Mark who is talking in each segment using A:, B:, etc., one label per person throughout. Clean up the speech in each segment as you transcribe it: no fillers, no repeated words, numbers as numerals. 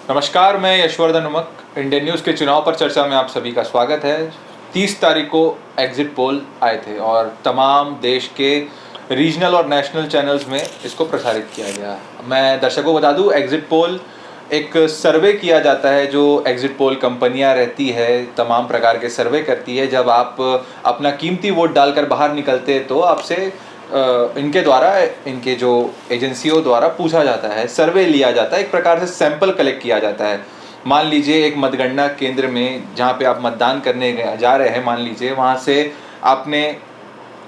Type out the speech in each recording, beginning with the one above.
A: नमस्कार, मैं Yashvardhan उमक। Indian news के चुनाव पर चर्चा में आप सभी का स्वागत है। 30 तारीख को एग्जिट पोल आए थे और तमाम देश के रीजनल और नेशनल चैनल्स में इसको प्रसारित किया गया। मैं दर्शकों को बता दूं, एग्जिट पोल एक सर्वे किया जाता है जो एग्जिट पोल कंपनियां रहती है, तमाम प्रकार के सर्वे करती है। जब आप अपना कीमती वोट डालकर बाहर निकलते हैं तो आपसे इनके द्वारा, इनके जो एजेंसियों द्वारा पूछा जाता है, सर्वे लिया जाता है, एक प्रकार से सैंपल कलेक्ट किया जाता है। मान लीजिए एक मतगणना केंद्र में जहाँ पे आप मतदान करने जा रहे हैं, मान लीजिए वहाँ से आपने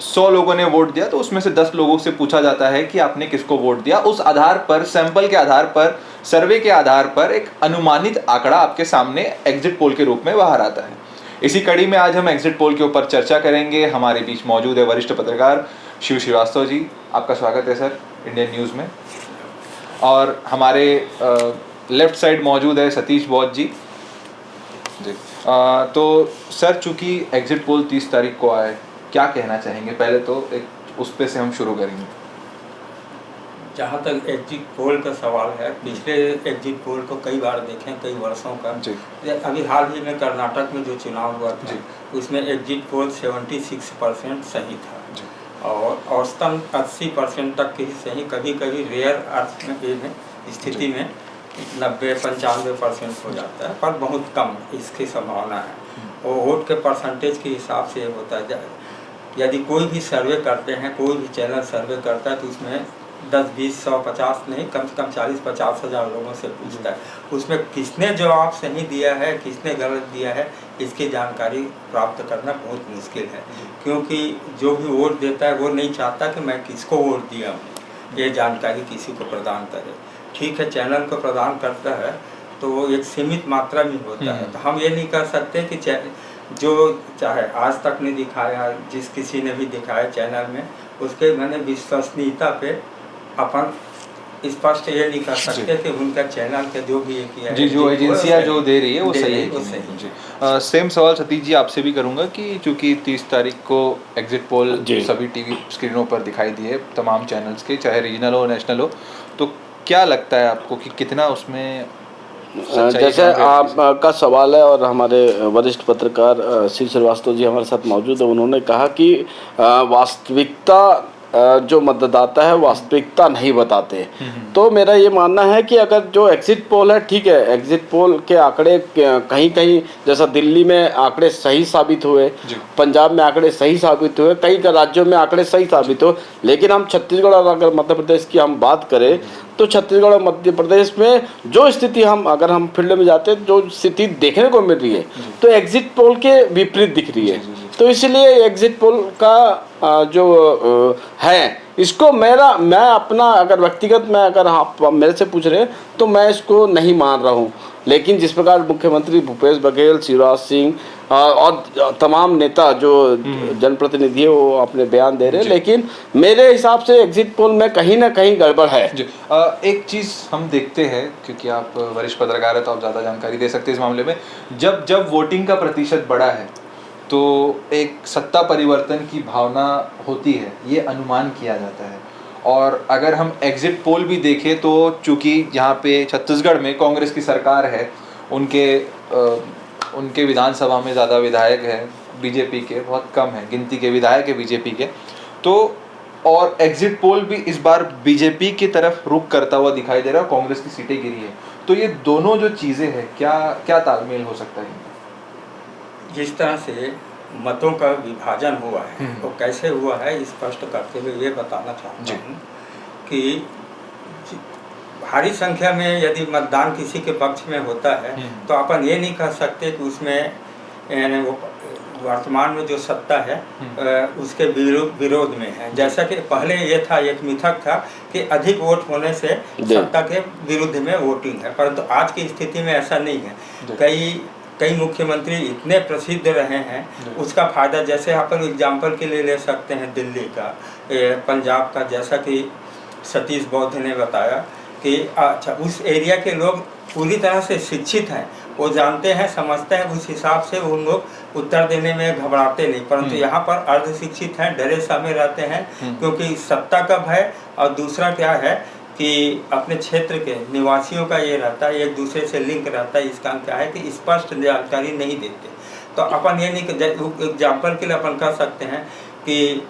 A: 100 लोगों ने वोट दिया, तो उसमें से 10 लोगों से पूछा जाता है कि आपने किसको वोट दिया। उस आधार पर, सैंपल के आधार पर, सर्वे के आधार पर एक अनुमानित आंकड़ा आपके सामने एग्जिट पोल के रूप में बाहर आता है। इसी कड़ी में आज हम एग्जिट पोल के ऊपर चर्चा करेंगे। हमारे बीच मौजूद है वरिष्ठ पत्रकार शिव श्रीवास्तव जी। आपका स्वागत है सर इंडियन न्यूज़ में। और हमारे लेफ्ट साइड मौजूद है सतीश बौद्ध जी। तो सर, चूंकि एग्जिट पोल 30 तारीख को आए, क्या कहना चाहेंगे? पहले तो एक उस पे से हम शुरू करेंगे।
B: जहाँ तक एग्जिट पोल का सवाल है, पिछले एग्जिट पोल को कई बार देखें, कई वर्षों का। अभी हाल ही में कर्नाटक में जो चुनाव हुआ था, उसमें एग्जिट पोल 76% सही था और औसतन 80% तक की सही, कभी कभी रेयर स्थिति में 90-95% हो जाता है, पर बहुत कम इसकी संभावना है। और वोट के परसेंटेज के हिसाब से होता है। यदि कोई भी सर्वे करते हैं, कोई भी चैनल सर्वे करता है, तो उसमें 10, 20, 100, 50 नहीं, कम से कम 40-50 हज़ार लोगों से पूछता है। उसमें किसने जवाब सही दिया है, किसने गलत दिया है, इसकी जानकारी प्राप्त करना बहुत मुश्किल है। क्योंकि जो भी वोट देता है वो नहीं चाहता कि मैं किसको वोट दिया हूँ, ये जानकारी किसी को प्रदान करे। ठीक है, चैनल को प्रदान करता है तो वो एक सीमित मात्रा में होता है। तो हम ये नहीं कर सकते कि जो चाहे आज तक ने दिखाया, जिस किसी ने भी दिखाया चैनल में, उसके मैंने विश्वसनीयता पे अपन स्पष्ट ये नहीं कर सकते कि उनका चैनल के जो भी किया
A: जी, जो एजेंसियां जो दे रही है वो सही है, वो सही जी। सेम सवाल सतीश जी आपसे भी करूंगा कि चूंकि 30 तारीख को एग्जिट पोल सभी टीवी स्क्रीनों पर दिखाई दिए, तमाम चैनल्स के, चाहे रीजनल हो नेशनल हो, तो क्या लगता है आपको कि कितना उसमें
C: जैसे आपका सवाल है? और हमारे वरिष्ठ पत्रकार शिव श्रीवास्तव जी हमारे साथ मौजूद है। उन्होंने कहा कि वास्तविकता जो मतदाता है वास्तविकता नहीं बताते। तो मेरा ये मानना है कि अगर जो एग्जिट पोल है, ठीक है, एग्जिट पोल के आंकड़े कहीं कहीं, जैसा दिल्ली में आंकड़े सही साबित हुए, पंजाब में आंकड़े सही साबित हुए, कई राज्यों में आंकड़े सही साबित हुए, लेकिन हम छत्तीसगढ़ और अगर मध्य प्रदेश की हम बात करें तो छत्तीसगढ़ और मध्य प्रदेश में जो स्थिति, हम अगर हम फील्ड में जाते हैं, जो स्थिति देखने को मिल रही है तो एग्जिट पोल के विपरीत दिख रही है। तो इसलिए एग्जिट पोल का जो है, इसको मैं अपना अगर व्यक्तिगत, मैं अगर आप मेरे से पूछ रहे हैं तो मैं इसको नहीं मान रहा हूँ। लेकिन जिस प्रकार मुख्यमंत्री भूपेश बघेल, शिवराज सिंह और तमाम नेता जो जनप्रतिनिधि है वो अपने बयान दे रहे हैं, लेकिन मेरे हिसाब से एग्जिट पोल में कहीं ना कहीं गड़बड़ है।
A: एक चीज़ हम देखते हैं, क्योंकि आप वरिष्ठ पत्रकार है तो आप ज़्यादा जानकारी दे सकते हैं इस मामले में। जब वोटिंग का प्रतिशत बढ़ा है तो एक सत्ता परिवर्तन की भावना होती है, ये अनुमान किया जाता है। और अगर हम एग्जिट पोल भी देखें तो चूंकि यहाँ पे छत्तीसगढ़ में कांग्रेस की सरकार है, उनके विधानसभा में ज़्यादा विधायक हैं, बीजेपी के बहुत कम हैं, गिनती के विधायक है बीजेपी के। तो और एग्जिट पोल भी इस बार बीजेपी की तरफ रुख करता हुआ दिखाई दे रहा है, कांग्रेस की सीटें गिरी है। तो ये दोनों जो चीज़ें हैं, क्या तालमेल हो सकता है?
B: जिस तरह से मतों का विभाजन हुआ है तो कैसे हुआ है, स्पष्ट करते हुए ये बताना चाहता हूँ कि भारी संख्या में यदि मतदान किसी के पक्ष में होता है तो अपन ये नहीं कह सकते कि उसमें वो वर्तमान में जो सत्ता है उसके विरोध में है। जैसा कि पहले ये था, एक मिथक था कि अधिक वोट होने से सत्ता के विरुद्ध में वोटिंग है, परंतु आज की स्थिति में ऐसा नहीं है। कई मुख्यमंत्री इतने प्रसिद्ध रहे हैं, उसका फायदा, जैसे अपन एग्जाम्पल के लिए ले सकते हैं दिल्ली का, पंजाब का, जैसा कि सतीश बौद्ध ने बताया कि अच्छा उस एरिया के लोग पूरी तरह से शिक्षित हैं, वो जानते हैं, समझते हैं, उस हिसाब से उन लोग उत्तर देने में घबराते नहीं। परंतु यहाँ पर अर्धशिक्षित हैं, डरे सहमे रहते हैं, क्योंकि सत्ता का भय, और दूसरा क्या है कि अपने क्षेत्र के निवासियों का ये रहता है, एक दूसरे से लिंक रहता है। इसका क्या है कि स्पष्ट जानकारी नहीं देते। तो अपन ये नहीं कि एग्जाम्पल के लिए अपन कह सकते हैं कि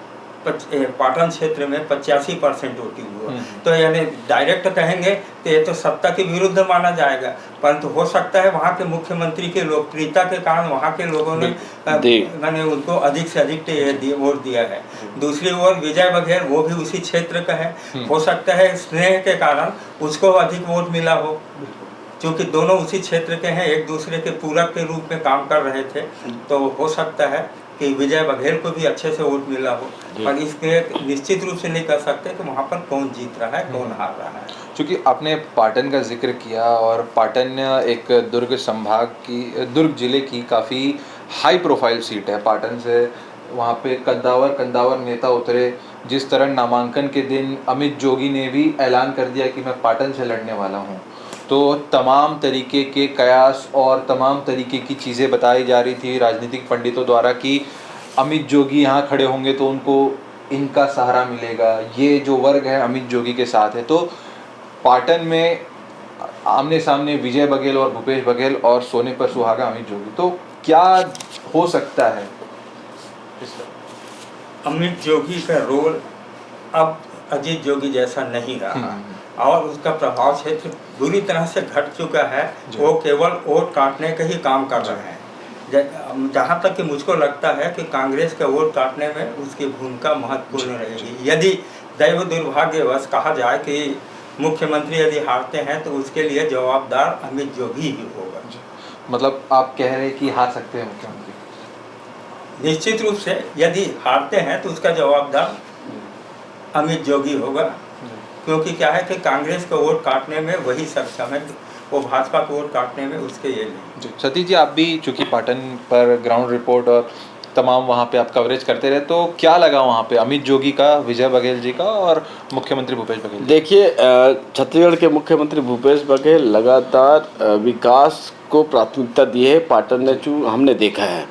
B: पाटन क्षेत्र में 85% वोटिंग हुआ, तो यानी डायरेक्ट कहेंगे तो ये तो सत्ता के विरुद्ध माना जाएगा, परंतु हो सकता है वहाँ के मुख्यमंत्री के लोकप्रियता के कारण वहाँ के लोगों ने मैंने उनको अधिक से अधिक वोट दिया है। दूसरी ओर विजय बघेल, वो भी उसी क्षेत्र का है, हो सकता है स्नेह के कारण उसको अधिक वोट मिला हो, क्योंकि दोनों उसी क्षेत्र के हैं, एक दूसरे के पूरक के रूप में काम कर रहे थे। तो हो सकता है कि विजय बघेल को भी अच्छे से वोट मिला हो, पर इसके निश्चित रूप से नहीं कह सकते कि वहाँ पर कौन जीत रहा है, कौन हार रहा है।
A: क्योंकि आपने पाटन का जिक्र किया, और पाटन एक दुर्ग संभाग की, दुर्ग जिले की काफ़ी हाई प्रोफाइल सीट है। पाटन से वहाँ पे कद्दावर नेता उतरे। जिस तरह नामांकन के दिन अमित जोगी ने भी ऐलान कर दिया कि मैं पाटन से लड़ने वाला हूँ, तो तमाम तरीके के कयास और तमाम तरीके की चीज़ें बताई जा रही थी राजनीतिक पंडितों द्वारा कि अमित जोगी यहाँ खड़े होंगे तो उनको इनका सहारा मिलेगा, ये जो वर्ग है अमित जोगी के साथ है। तो पाटन में आमने सामने विजय बघेल और भूपेश बघेल और सोने पर सुहागा अमित जोगी, तो क्या हो सकता है
B: अमित जोगी का रोल अब अजीत जोगी जैसा नहीं रहा, और उसका प्रभाव क्षेत्र बुरी तरह से घट चुका है। वो केवल वोट काटने का ही काम कर रहे हैं। जहाँ तक कि मुझको लगता है कि कांग्रेस का वोट काटने में उसकी भूमिका महत्वपूर्ण रहेगी। यदि दैव दुर्भाग्यवश कहा जाए कि मुख्यमंत्री यदि हारते हैं तो उसके लिए जवाबदार अमित जोगी ही होगा।
A: मतलब आप कह रहे हैं कि हार सकते हैं मुख्यमंत्री?
B: निश्चित रूप से यदि हारते हैं तो उसका जवाबदार अमित जोगी होगा, क्योंकि क्या है कि कांग्रेस को वोट काटने में वही सक्षम है, वो भाजपा को वोट काटने में उसके ये नहीं।
A: सतीश जी, आप भी चूँकि पाटन पर ग्राउंड रिपोर्ट और तमाम वहाँ पे आप कवरेज करते रहे, तो क्या लगा वहाँ पे अमित जोगी का, विजय बघेल जी का और मुख्यमंत्री भूपेश बघेल?
C: देखिए, छत्तीसगढ़ के मुख्यमंत्री भूपेश बघेल लगातार विकास को प्राथमिकता दी है, पाटन ने हमने देखा है।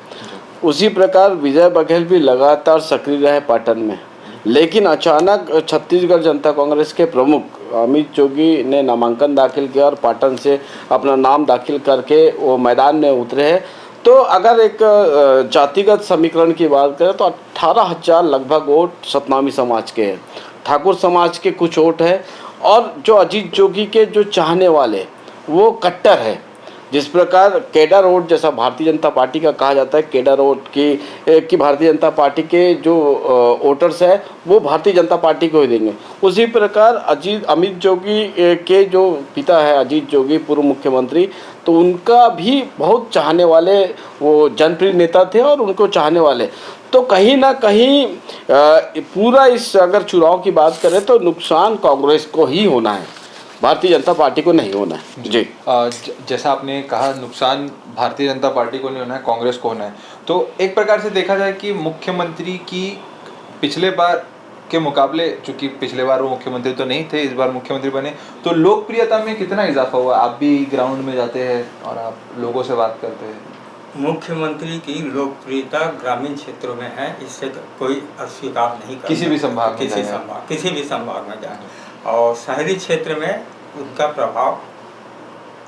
C: उसी प्रकार विजय बघेल भी लगातार सक्रिय रहे पाटन में, लेकिन अचानक छत्तीसगढ़ जनता कांग्रेस के प्रमुख अमित जोगी ने नामांकन दाखिल किया और पाटन से अपना नाम दाखिल करके वो मैदान में उतरे हैं। तो अगर एक जातिगत समीकरण की बात करें तो 18,000 लगभग वोट सतनामी समाज के हैं, ठाकुर समाज के कुछ वोट है, और जो अजीत जोगी के जो चाहने वाले वो कट्टर है। जिस प्रकार केडर वोट जैसा भारतीय जनता पार्टी का कहा जाता है, केडर वोट की भारतीय जनता पार्टी के जो वोटर्स है वो भारतीय जनता पार्टी को ही देंगे, उसी प्रकार अमित जोगी के जो पिता है अजीत जोगी पूर्व मुख्यमंत्री, तो उनका भी बहुत चाहने वाले वो जनप्रिय नेता थे और उनको चाहने वाले। तो कहीं ना कहीं पूरा इस अगर चुनाव की बात करें तो नुकसान कांग्रेस को ही होना है, भारतीय जनता पार्टी को नहीं होना है। जी,
A: जैसा आपने कहा नुकसान भारतीय जनता पार्टी को नहीं होना है, कांग्रेस को होना है। तो एक प्रकार से देखा जाए कि मुख्यमंत्री की पिछले बार के मुकाबले, चूंकि पिछले बार वो मुख्यमंत्री तो नहीं थे, इस बार मुख्यमंत्री बने, तो लोकप्रियता में कितना इजाफा हुआ? आप भी ग्राउंड में जाते हैं और आप लोगों से बात करते हैं।
B: मुख्यमंत्री की लोकप्रियता ग्रामीण क्षेत्रों में है, इससे कोई अस्वीकार नहीं करता।
A: किसी भी संभाग
B: में जाए, और शहरी क्षेत्र में उनका प्रभाव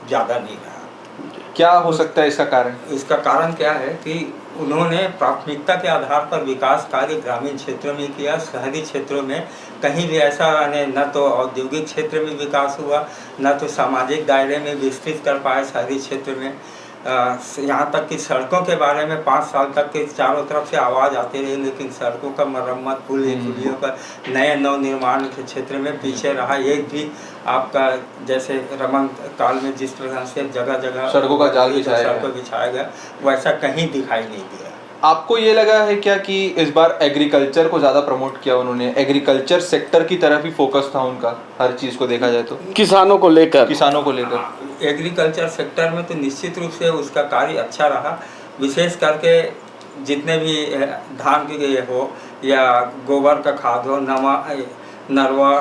B: ज़्यादा नहीं रहा।
A: क्या हो सकता है इसका कारण?
B: इसका कारण क्या है कि उन्होंने प्राथमिकता के आधार पर विकास कार्य ग्रामीण क्षेत्रों में किया। शहरी क्षेत्रों में कहीं भी ऐसा न तो औद्योगिक क्षेत्र में विकास हुआ, न तो सामाजिक दायरे में विस्तृत कर पाए शहरी क्षेत्र में। यहाँ तक कि सड़कों के बारे में 5 साल तक के चारों तरफ से आवाज़ आती रही, लेकिन सड़कों का मरम्मत, पुलियों का नए नवनिर्माण के क्षेत्र में पीछे रहा। एक भी आपका जैसे रमन काल में जिस तरह से जगह जगह
A: सड़कों का जाल
B: बिछाया गया, वैसा कहीं दिखाई नहीं दिया।
A: आपको ये लगा है क्या कि इस बार एग्रीकल्चर को ज़्यादा प्रमोट किया उन्होंने? एग्रीकल्चर सेक्टर की तरफ ही फोकस था उनका, हर चीज़ को देखा जाए तो
C: किसानों को लेकर
B: एग्रीकल्चर सेक्टर में तो निश्चित रूप से उसका कार्य अच्छा रहा। विशेष करके जितने भी धान के हो या गोबर का खाद हो, नरवा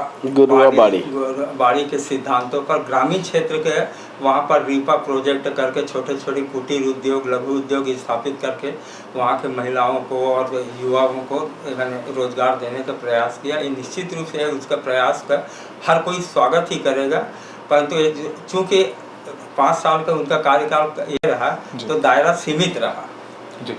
B: बाड़ी के सिद्धांतों पर ग्रामीण क्षेत्र के वहाँ पर रीपा प्रोजेक्ट करके छोटे छोटे कुटीर उद्योग, लघु उद्योग स्थापित करके वहाँ के महिलाओं को और युवाओं को मैंने रोजगार देने का प्रयास किया। ये निश्चित रूप से उसका प्रयास का हर कोई स्वागत ही करेगा, परंतु चूँकि 5 साल का उनका कार्यकाल ये रहा तो दायरा सीमित रहा।
A: जी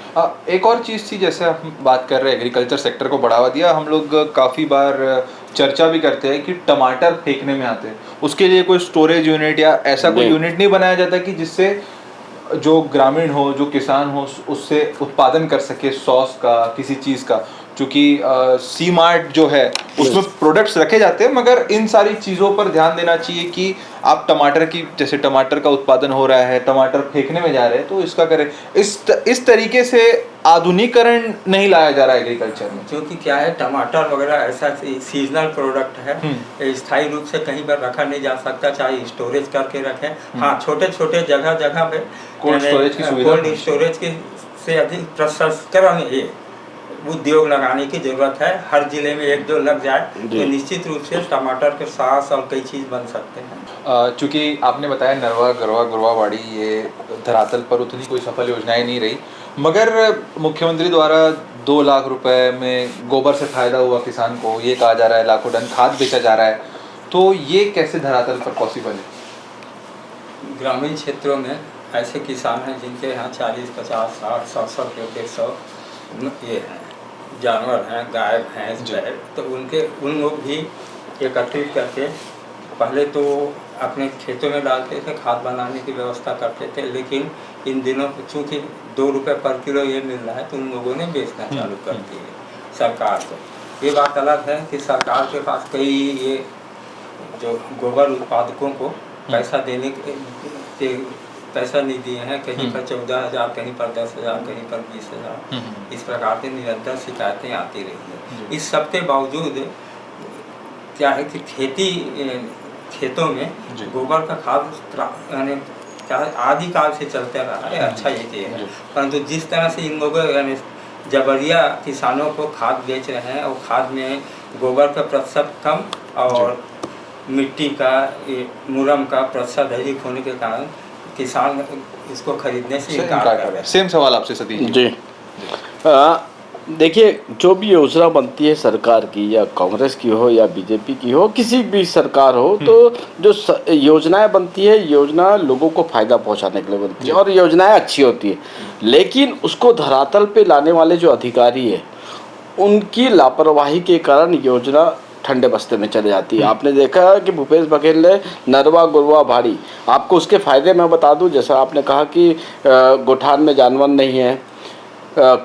A: एक और चीज़ थी, जैसे हम बात कर रहे हैं एग्रीकल्चर सेक्टर को बढ़ावा दिया, हम लोग काफ़ी बार चर्चा भी करते हैं कि टमाटर फेंकने में आते हैं, उसके लिए कोई स्टोरेज यूनिट या ऐसा कोई यूनिट नहीं बनाया जाता कि जिससे जो ग्रामीण हो, जो किसान हो, उससे उत्पादन कर सके सॉस का, किसी चीज़ का। क्योंकि सी मार्ट जो है उसमें प्रोडक्ट्स रखे जाते हैं, मगर इन सारी चीज़ों पर ध्यान देना चाहिए कि आप टमाटर की, जैसे टमाटर का उत्पादन हो रहा है, टमाटर फेंकने में जा रहे हैं, तो इसका करें। इस तरीके से आधुनिकीकरण नहीं लाया जा रहा है एग्रीकल्चर में।
B: क्योंकि क्या है, टमाटर वगैरह ऐसा सीजनल प्रोडक्ट है, स्थायी रूप से कहीं पर रखा नहीं जा सकता, चाहे स्टोरेज करके रखें। हाँ, छोटे छोटे जगह पे
A: कोल्ड स्टोरेज की सुविधा,
B: कोल्ड स्टोरेज की से अधिक प्रसंस्करण उद्योग लगाने की जरूरत है। हर जिले में 1-2 लग जाए तो निश्चित रूप से टमाटर के साथ और कई चीज़ बन सकते हैं।
A: चूँकि आपने बताया नरवा, गरवा, गुरवाबाड़ी ये धरातल पर उतनी कोई सफल योजनाएं नहीं रही, मगर मुख्यमंत्री द्वारा 2 लाख रुपए में गोबर से फायदा हुआ किसान को, ये कहा जा रहा है, लाखों टन खाद बेचा जा रहा है, तो ये कैसे धरातल पर पॉसिबल है?
B: ग्रामीण क्षेत्रों में ऐसे किसान हैं जिनके यहाँ 40, 50, 60, 100 रुपये 150 ये हैं जानवर हैं, गाय भैंस बैल, तो उन लोग भी एकत्रित करके पहले तो अपने खेतों में डालते थे, खाद बनाने की व्यवस्था करते थे, लेकिन इन दिनों चूँकि 2 रुपये पर किलो ये मिल रहा है तो उन लोगों ने बेचना चालू कर दिए सरकार को। ये बात अलग है कि सरकार के पास कई ये जो गोबर उत्पादकों को पैसा देने के पैसा नहीं दिए हैं, कहीं पर 14,000, कहीं पर 10,000, कहीं पर 20,000, इस प्रकार के निरंतर शिकायतें आती रही हैं। इस सब के बावजूद क्या है कि खेतों में गोबर का खाद यानी आदिकाल से चलते रहा है, अच्छा ये चीज़ है, परंतु जिस तरह से इन लोगों यानी जबरिया किसानों को खाद बेच रहे हैं और खाद में गोबर का प्रतिशत कम और मिट्टी का मुरम का प्रतिशत अधिक होने के कारण किसान इसको खरीदने से इनकार कर रहे हैं।
A: सेम सवाल आपसे सतीश
C: जी। देखिए, जो भी योजना बनती है सरकार की, या कांग्रेस की हो या बीजेपी की हो, किसी भी सरकार हो, तो जो योजनाएं बनती है, योजना लोगों को फायदा पहुंचाने के लिए बनती है और योजनाएं अच्छी होती है, लेकिन उसको धरातल पे लाने वाले जो अधिकारी है उनकी लापरवाही के कारण योजना ठंडे बस्ते में चले जाती है। आपने देखा कि भूपेश बघेल ने नरवा, गुरवा, भाड़ी, आपको उसके फ़ायदे मैं बता दूं, जैसा आपने कहा कि गोठान में जानवर नहीं है,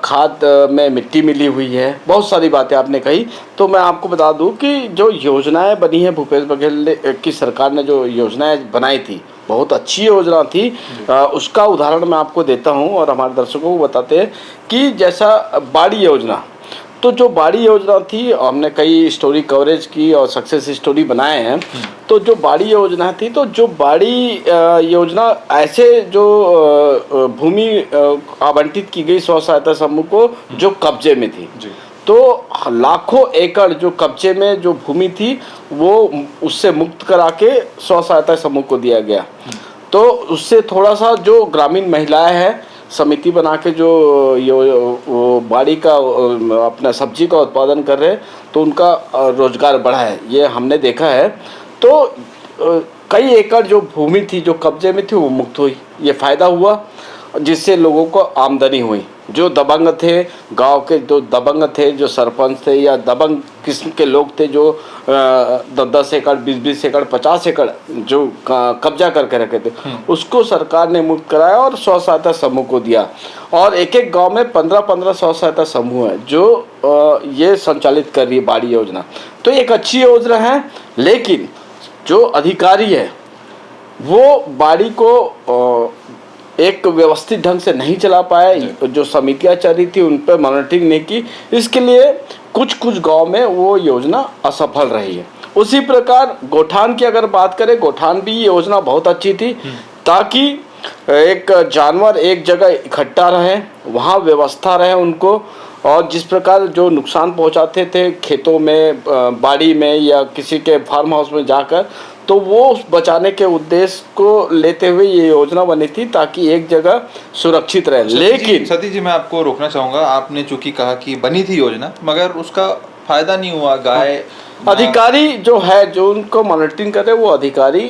C: खाद में मिट्टी मिली हुई है, बहुत सारी बातें आपने कही, तो मैं आपको बता दूं कि जो योजनाएं बनी हैं भूपेश बघेल की सरकार ने जो योजनाएं बनाई थी, बहुत अच्छी योजना थी। उसका उदाहरण मैं आपको देता हूं और हमारे दर्शकों को बताते हैं कि जैसा बाड़ी योजना, तो जो बाड़ी योजना थी, हमने कई स्टोरी कवरेज की और सक्सेस स्टोरी बनाए हैं। तो जो बाड़ी योजना थी, तो जो बाड़ी योजना ऐसे जो भूमि आवंटित की गई स्व सहायता समूह को जो कब्जे में थी, तो लाखों एकड़ जो कब्जे में जो भूमि थी वो उससे मुक्त करा के स्व सहायता समूह को दिया गया। तो उससे थोड़ा सा जो ग्रामीण महिलाएं हैं, समिति बना के जो वो बाड़ी का अपना सब्जी का उत्पादन कर रहे हैं, तो उनका रोजगार बढ़ा है, ये हमने देखा है। तो कई एकड़ जो भूमि थी जो कब्जे में थी वो मुक्त हुई, ये फ़ायदा हुआ, जिससे लोगों को आमदनी हुई। जो दबंग थे, गांव के जो दबंग थे, जो सरपंच थे या दबंग किस्म के लोग थे, जो 10-10 एकड़, 20-20 एकड़, 50 एकड़ जो कब्जा करके रखे थे, उसको सरकार ने मुक्त कराया और स्व सहायता समूह को दिया। और एक गांव में 15-15 स्व सहायता समूह है जो ये संचालित कर रही है बाड़ी योजना। तो एक अच्छी योजना है, लेकिन जो अधिकारी है वो बाड़ी को एक व्यवस्थित ढंग से नहीं चला पाए, जो समितियां चल रही थी उन पर मॉनिटरिंग नहीं की, इसके लिए कुछ गांव में वो योजना असफल रही है। उसी प्रकार गोठान की अगर बात करें, गोठान भी योजना बहुत अच्छी थी, ताकि एक जानवर एक जगह इकट्ठा रहे, वहाँ व्यवस्था रहे उनको, और जिस प्रकार जो नुकसान पहुंचाते थे खेतों में, बाड़ी में या किसी के फार्म हाउस में जाकर, तो वो उस बचाने के उद्देश्य को लेते हुए ये योजना बनी थी ताकि एक जगह सुरक्षित रहे। लेकिन
A: सतीश जी मैं आपको रोकना चाहूँगा, आपने चूंकि कहा कि बनी थी योजना मगर उसका फायदा नहीं हुआ। गाय
C: अधिकारी जो है, जो उनको मॉनिटरिंग करे, वो अधिकारी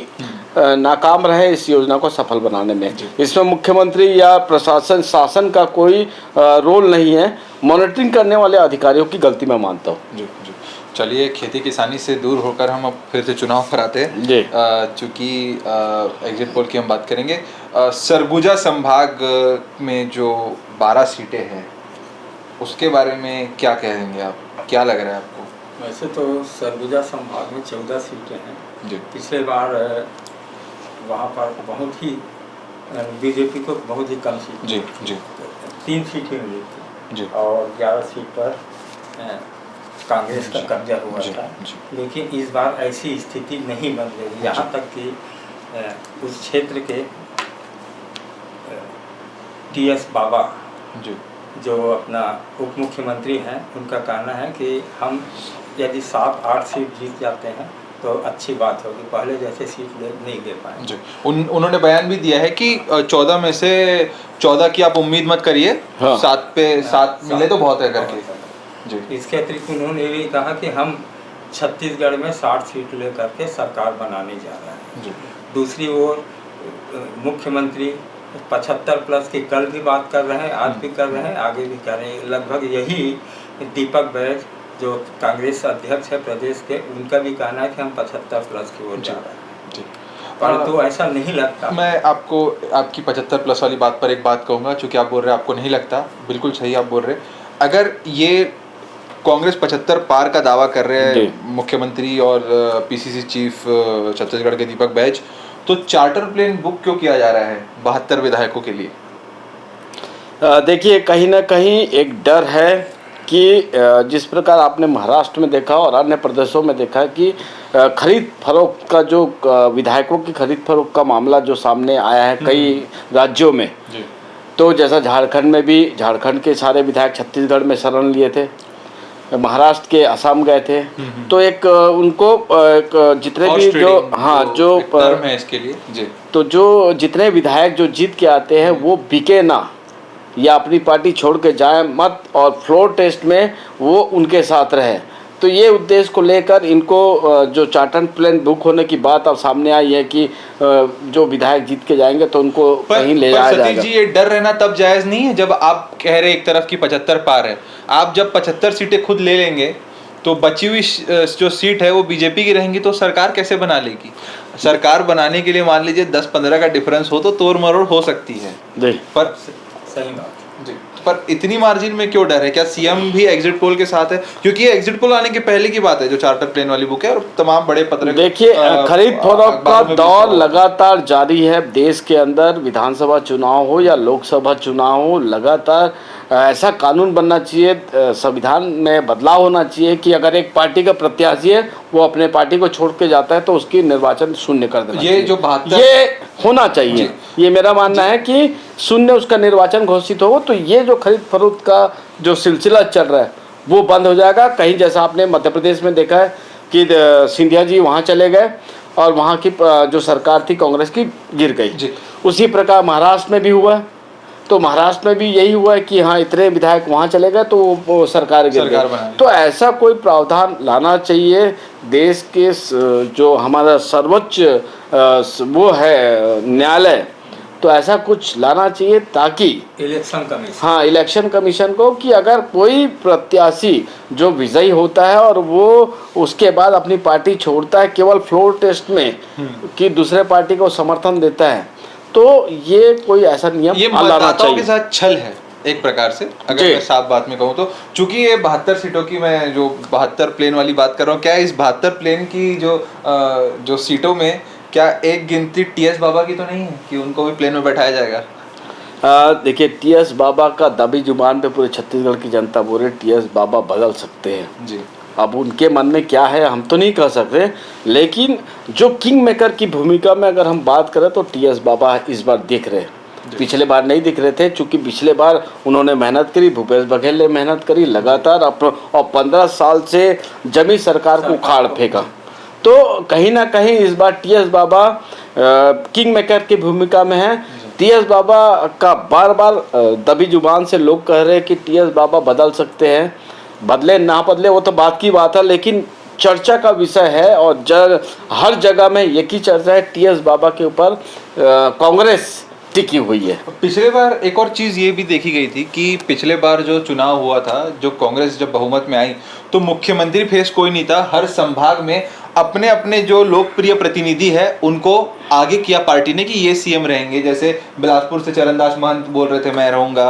C: नाकाम रहे इस योजना को सफल बनाने में। इसमें मुख्यमंत्री या प्रशासन शासन का कोई रोल नहीं है, मॉनिटरिंग करने वाले अधिकारियों की गलती मैं मानता हूँ।
A: जी जी। चलिए, खेती किसानी से दूर होकर हम अब फिर से चुनाव पर आते हैं
C: जी।
A: चूँकि एग्जिट पोल की हम बात करेंगे। सरगुजा संभाग में जो 12 सीटें हैं उसके बारे में क्या कहेंगे आप, क्या लग रहा है आपको?
B: वैसे तो सरगुजा संभाग में 14 सीटें हैं
A: जी।
B: पिछले बार वहाँ पर बहुत ही बीजेपी को बहुत ही कम सीट
A: जी जी
B: 3 सीटें मिली थी
A: जी।
B: और 11 सीट पर कांग्रेस का कब्जा हुआ
A: जी,
B: था।
A: जी।
B: लेकिन इस बार ऐसी स्थिति नहीं बन रही, यहाँ तक कि उस क्षेत्र के टीएस बाबा
A: जी
B: जो अपना उप मुख्यमंत्री हैं, उनका कहना है कि हम यदि 7-8 सीट जीत जाते हैं तो अच्छी बात होगी, पहले जैसे सीट नहीं ले पाए।
A: जी। उन्होंने बयान भी दिया है कि 14 में से 14 की आप उम्मीद मत करिए,
C: हाँ।
A: 7 पे 7 मिले तो बहुत है करके। जी।
B: इसके अतिरिक्त उन्होंने ये भी कहा कि हम छत्तीसगढ़ में 60 सीट लेकर के सरकार बनाने जा रहे हैं।
A: जी।
B: दूसरी ओर मुख्यमंत्री 75 प्लस की कल भी बात कर रहे हैं, आज भी कर रहे हैं, आगे भी कर रहे हैं। लगभग यही दीपक बैज जो कांग्रेस अध्यक्ष है प्रदेश के, उनका भी कहना है कि हम 75 प्लस की ओर जा रहे हैं।
A: जी।
B: परंतु ऐसा नहीं लगता।
A: मैं आपको आपकी 75 प्लस वाली बात पर एक बात कहूँगा, चूँकि आप बोल रहे हैं आपको नहीं लगता, बिल्कुल सही आप बोल रहे हैं। अगर ये कांग्रेस 75 पार का दावा कर रहे हैं मुख्यमंत्री और पीसीसी चीफ छत्तीसगढ़ के दीपक बैज, तो चार्टर प्लेन बुक क्यों किया जा रहा है 72 विधायकों के लिए?
C: देखिए, कहीं ना कहीं एक डर है कि जिस प्रकार आपने महाराष्ट्र में देखा और अन्य प्रदेशों में देखा कि खरीद फरोख्त का जो विधायकों की खरीद फरोख्त का मामला जो सामने आया है कई राज्यों में, तो जैसा झारखंड में भी, झारखंड के सारे विधायक छत्तीसगढ़ में शरण लिए थे, महाराष्ट्र के असम गए थे, तो एक उनको एक जितने भी जो जो
A: टर्म है इसके लिए जी,
C: तो जो जितने विधायक जो जीत के आते हैं वो बिके ना या अपनी पार्टी छोड़ के जाए मत, और फ्लोर टेस्ट में वो उनके साथ रहे। तो ये उद्देश्य को लेकर इनको जो चार्टर प्लेन बुक होने की बात अब सामने आई है कि जो विधायक जीत के जाएंगे तो उनको कहीं ले जाया जाएगा।
A: जी, ये डर रहना तब जायज नहीं है जब आप कह रहे एक तरफ की 75 पार है। आप जब 75 सीटें खुद ले लेंगे तो बची हुई जो सीट है वो बीजेपी की रहेंगी, तो सरकार कैसे बना लेगी? सरकार बनाने के लिए मान लीजिए 10-15 का डिफरेंस हो तो तोड़ मरोड़ हो सकती है, पर
B: सही बात
A: जी, पर इतनी मार्जिन में क्यों डर है? क्या सीएम भी एग्जिट पोल के साथ है? क्योंकि ये एग्जिट पोल आने के पहले की बात है जो चार्टर प्लेन वाली बुक है, और तमाम बड़े पत्र
C: देखिए खरीद फरोख्त का दौर लगातार जारी है देश के अंदर। विधानसभा चुनाव हो या लोकसभा चुनाव हो, लगातार ऐसा कानून बनना चाहिए, संविधान में बदलाव होना चाहिए कि अगर एक पार्टी का प्रत्याशी है वो अपने पार्टी को छोड़ के जाता है तो उसकी निर्वाचन शून्य कर देना
A: ये जो 72
C: ये होना चाहिए। ये मेरा मानना है कि शून्य उसका निर्वाचन घोषित हो तो ये जो खरीद फरोख्त का जो सिलसिला चल रहा है वो बंद हो जाएगा। कहीं जैसा आपने मध्य प्रदेश में देखा है कि सिंधिया जी वहाँ चले गए और वहाँ की जो सरकार थी कांग्रेस की गिर गई। उसी प्रकार महाराष्ट्र में भी हुआ है, तो महाराष्ट्र में भी यही हुआ है कि हाँ इतने विधायक वहाँ चले गए तो वो सरकार गिर गई। तो ऐसा कोई प्रावधान लाना चाहिए देश के जो हमारा सर्वोच्च वो है न्यायालय, तो ऐसा कुछ लाना चाहिए ताकि इलेक्शन कमीशन को कि अगर कोई प्रत्याशी जो विजयी होता है और वो उसके बाद अपनी पार्टी छोड़ता है केवल फ्लोर टेस्ट में कि दूसरे पार्टी को समर्थन देता है, तो ये कोई ऐसा नियम लाना चाहिए।
A: के साथ छल है एक प्रकार से, अगर मैं साफ बात में कहूँ तो। चूंकि ये 72 सीटों की, मैं जो 72 प्लेन वाली बात कर रहा हूँ, क्या इस 72 प्लेन की जो सीटों में क्या एक गिनती टीएस बाबा की तो नहीं है कि उनको भी प्लेन में बैठाया जाएगा?
C: देखिए, टीएस बाबा का दबी जुबान पे पूरे छत्तीसगढ़ की जनता बोल रही टीएस बाबा बदल सकते हैं
A: जी।
C: अब उनके मन में क्या है हम तो नहीं कह सकते, लेकिन जो किंग मेकर की भूमिका में अगर हम बात करें तो टीएस बाबा इस बार दिख रहे। पिछले बार नहीं दिख रहे थे, क्योंकि पिछले बार उन्होंने मेहनत करी, भूपेश बघेल ने मेहनत करी लगातार और 15 साल से जमी सरकार को उखाड़ फेंका। तो कहीं ना कहीं इस बार टीएस बाबा किंग मेकर की भूमिका में है। टीएस बाबा का बार बार दबी जुबान से लोग कह रहे हैं कि टीएस बाबा बदल सकते हैं, बदले ना बदले वो तो बात की बात है, लेकिन चर्चा का विषय है और हर जगह में एक ही चर्चा है, टीएस बाबा के ऊपर कांग्रेस टिकी हुई है।
A: पिछले बार एक और चीज़ ये भी देखी गई थी कि पिछले बार जो चुनाव हुआ था, जो कांग्रेस जब बहुमत में आई तो मुख्यमंत्री फेस कोई नहीं था। हर संभाग में अपने अपने जो लोकप्रिय प्रतिनिधि है उनको आगे किया पार्टी ने कि ये सीएम रहेंगे। जैसे बिलासपुर से चरणदास महंत बोल रहे थे मैं रहूंगा,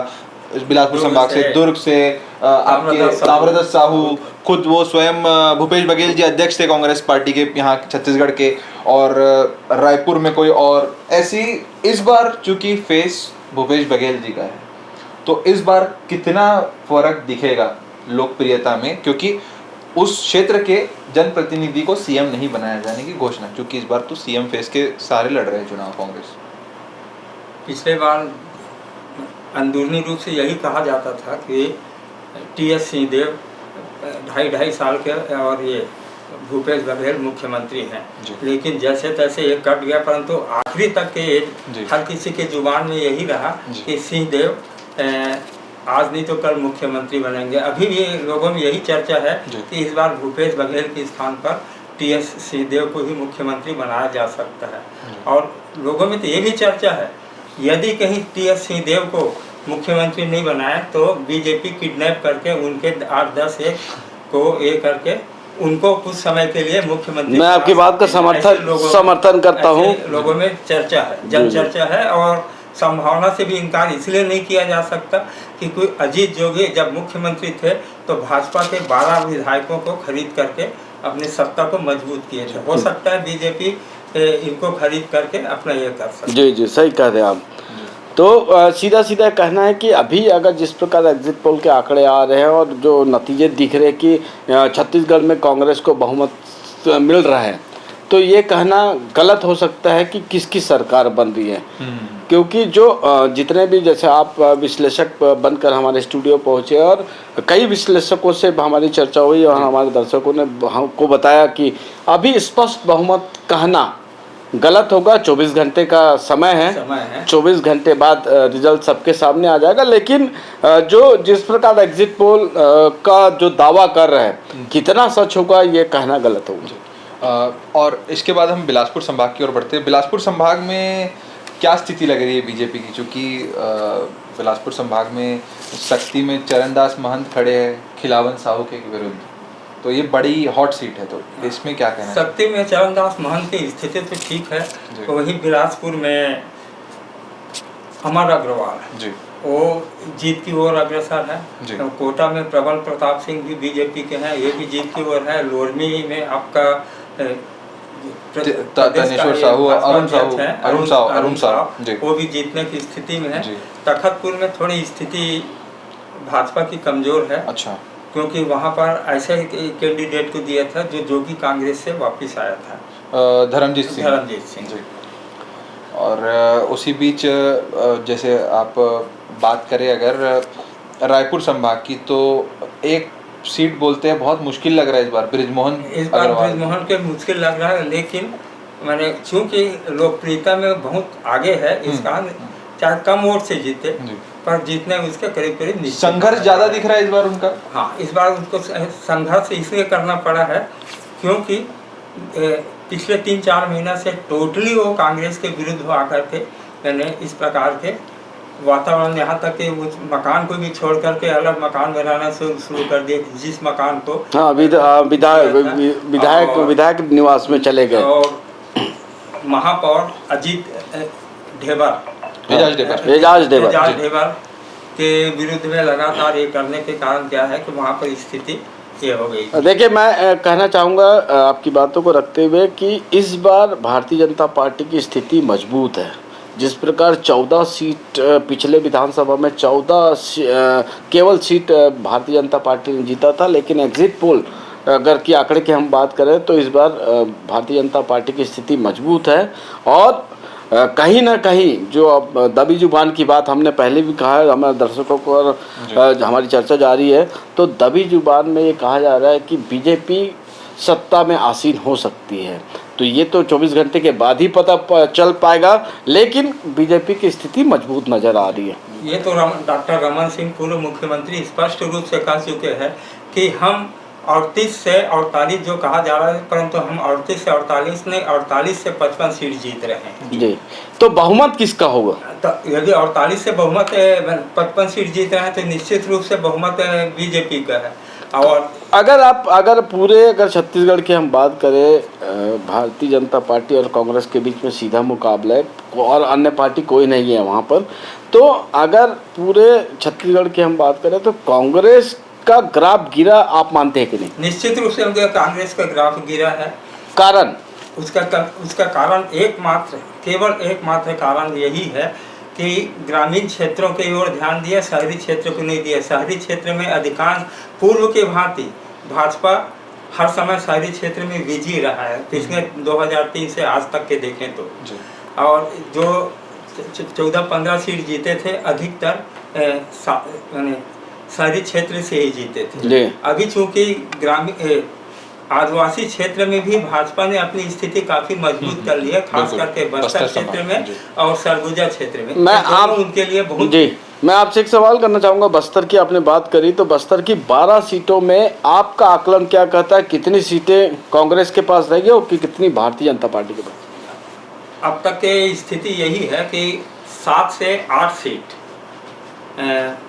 A: बिलासपुर संभाग से, दुर्ग से आपके ताम्रध्वज साहू, खुद वो स्वयं भूपेश बघेल जी अध्यक्ष थे कांग्रेस पार्टी के यहाँ छत्तीसगढ़ के, और रायपुर में कोई और। ऐसी इस बार चूंकि फेस भूपेश बघेल जी का है, तो इस बार कितना फर्क दिखेगा लोकप्रियता में, क्योंकि उस क्षेत्र के जनप्रतिनिधि को सीएम नहीं बनाया जाने की घोषणा, क्योंकि इस बार तो सीएम फेस के सारे लड़ रहे हैं चुनाव कांग्रेस।
B: पिछले बार अंदरूनी रूप से यही कहा जाता था कि टीएस सिंहदेव 2.5 साल के और ये भूपेश बघेल मुख्यमंत्री हैं, लेकिन जैसे तैसे ये कट गया, परंतु आखिरी तक के हर किसी के जुबान में यही रहा कि सिंहदेव आज नहीं तो कल मुख्यमंत्री बनेंगे। अभी भी लोगों में यही चर्चा है कि इस बार भूपेश बघेल के स्थान पर टीएस सिंहदेव को ही मुख्यमंत्री बनाया जा सकता है। और लोगों में तो ये भी चर्चा है, यदि कहीं टीएस सिंहदेव को मुख्यमंत्री नहीं बनाए तो बीजेपी किडनैप करके उनके 8-10 को ये करके उनको कुछ समय के लिए मुख्यमंत्री।
C: मैं आपकी बात का समर्थन करता हूँ।
B: लोगों में चर्चा है, जन चर्चा है, और संभावना से भी इनकार इसलिए नहीं किया जा सकता कि कोई अजीत जोगी जब मुख्यमंत्री थे तो भाजपा के 12 विधायकों को खरीद करके अपनी सत्ता को मजबूत किए थे। हो सकता है बीजेपी इनको खरीद करके अपना ये कर सकते।
C: जी जी, सही कह रहे हैं आप। तो सीधा सीधा कहना है कि अभी अगर जिस प्रकार एग्जिट पोल के आंकड़े आ रहे हैं और जो नतीजे दिख रहे हैं कि छत्तीसगढ़ में कांग्रेस को बहुमत मिल रहा है, तो ये कहना गलत हो सकता है कि किसकी सरकार बन रही है। क्योंकि जो जितने भी, जैसे आप विश्लेषक बनकर हमारे स्टूडियो पहुँचे और कई विश्लेषकों से हमारी चर्चा हुई और हमारे दर्शकों ने हमको बताया कि अभी स्पष्ट बहुमत कहना गलत होगा। 24 घंटे का समय है। 24 घंटे बाद रिजल्ट सबके सामने आ जाएगा। लेकिन जो जिस प्रकार एग्जिट पोल का जो दावा कर रहे हैं, कितना सच होगा ये कहना गलत होगा।
A: और इसके बाद हम बिलासपुर संभाग की ओर बढ़ते हैं। बिलासपुर संभाग में क्या स्थिति लग रही है बीजेपी की, क्योंकि बिलासपुर संभाग में शक्ति में चरणदास महंत खड़े हैं खिलावन साहू के विरुद्ध, तो ये बड़ी हॉट सीट है, तो इसमें क्या कहना है?
B: शक्ति में चरणदास महंत की स्थिति तो ठीक है, तो वही बिलासपुर में अमर अग्रवाल जी, वो जीत की ओर अग्रसर है। तो कोटा में प्रबल प्रताप सिंह भी बीजेपी के हैं, ये भी जीत की ओर है। लोरमी में आपका
A: तनेश्वर साहू, अरुण साहू
B: वो भी जीतने की स्थिति में है। तखतपुर में थोड़ी स्थिति भाजपा की कमजोर है। अच्छा, क्योंकि वहाँ पर ऐसे कैंडिडेट को दिया था जो जोगी कांग्रेस से वापस आया था, धर्मजीत सिंह।
A: और उसी बीच जैसे आप बात करें अगर रायपुर संभाग की, तो एक सीट बोलते हैं बहुत मुश्किल लग रहा है इस बार ब्रिजमोहन
B: के मुश्किल लग रहा है, लेकिन मैंने चूँकि लोकप्रियता में बहुत आगे है, इस कारण चाहे कम वोट से जीते पर जीतने उसके करीब करीब
A: संघर्ष ज़्यादा दिख रहा है इस बार उनका।
B: हाँ, इस बार उनको संघर्ष इसलिए करना पड़ा है क्योंकि पिछले 3-4 महीना से टोटली वो कांग्रेस के विरुद्ध हुआ करते। मैंने इस प्रकार के वातावरण, यहाँ तक कि उस मकान को भी छोड़ करके अलग मकान बनाना शुरू कर दिए, जिस मकान को
C: विधायक निवास में चले गए।
B: और महापौर अजीत
C: एजाज ढेबर
B: के विरुद्ध में लगातार ये करने के कारण क्या है कि वहाँ पर स्थिति ये हो गई।
C: देखिए, मैं कहना चाहूँगा आपकी बातों को रखते हुए कि इस बार भारतीय जनता पार्टी की स्थिति मजबूत है। जिस प्रकार 14 सीट पिछले विधानसभा में 14 केवल सीट भारतीय जनता पार्टी ने जीता था, लेकिन एग्जिट पोल अगर की आंकड़े की हम बात करें तो इस बार भारतीय जनता पार्टी की स्थिति मजबूत है। और कहीं ना कहीं जो अब दबी जुबान की बात हमने पहले भी कहा है, हमारे दर्शकों को और हमारी चर्चा जारी है, तो दबी जुबान में ये कहा जा रहा है कि बीजेपी सत्ता में आसीन हो सकती है। तो ये तो 24 घंटे के बाद ही पता चल पाएगा, लेकिन बीजेपी की स्थिति मजबूत नज़र आ रही है।
B: ये तो डॉक्टर रमन सिंह पूर्व मुख्यमंत्री स्पष्ट रूप से कह चुके हैं कि हम 38 से 48 जो कहा जा रहा है, परंतु हम 38 से 48 नहीं 48 से 55 सीट जीत रहे हैं
C: जी। तो बहुमत किसका होगा?
B: तो यदि 48 से बहुमत 55 सीट जीत रहे हैं तो निश्चित रूप से बहुमत बीजेपी का है। और
C: अगर छत्तीसगढ़ की हम बात करें, भारतीय जनता पार्टी और कांग्रेस के बीच में सीधा मुकाबला है और अन्य पार्टी कोई नहीं है वहाँ पर, तो अगर पूरे छत्तीसगढ़ की हम बात करें तो कांग्रेस का ग्राफ गिरा आप मानते हैं कि नहीं?
B: निश्चित रूप से कांग्रेस का ग्राफ गिरा है।
C: कारण
B: उसका कारण केवल एकमात्र कारण यही है कि ग्रामीण क्षेत्रों की ओर ध्यान दिया, शहरी क्षेत्र को नहीं दिया। शहरी क्षेत्र में अधिकांश पूर्व के भांति भाजपा हर समय शहरी क्षेत्र में बिजी रहा है, पिछले 2003 से आज तक के देखें तो। और जो 14-15 सीट जीते थे अधिकतर शहरी क्षेत्र से ही जीते थे। अभी चूंकि ग्रामीण आदिवासी क्षेत्र में भी भाजपा ने अपनी स्थिति काफी मजबूत कर ली है, खास करके बस्तर क्षेत्र में और सरगुजा क्षेत्र में। उनके लिए बहुत
C: मैं आपसे एक सवाल करना चाहूँगा। बस्तर की आपने बात करी, तो बस्तर की 12 सीटों में आपका आकलन क्या कहता है, कितनी सीटें कांग्रेस के पास रहेगी और कितनी भारतीय जनता पार्टी के पास?
B: अब तक की स्थिति यही है कि 7 से 8 सीट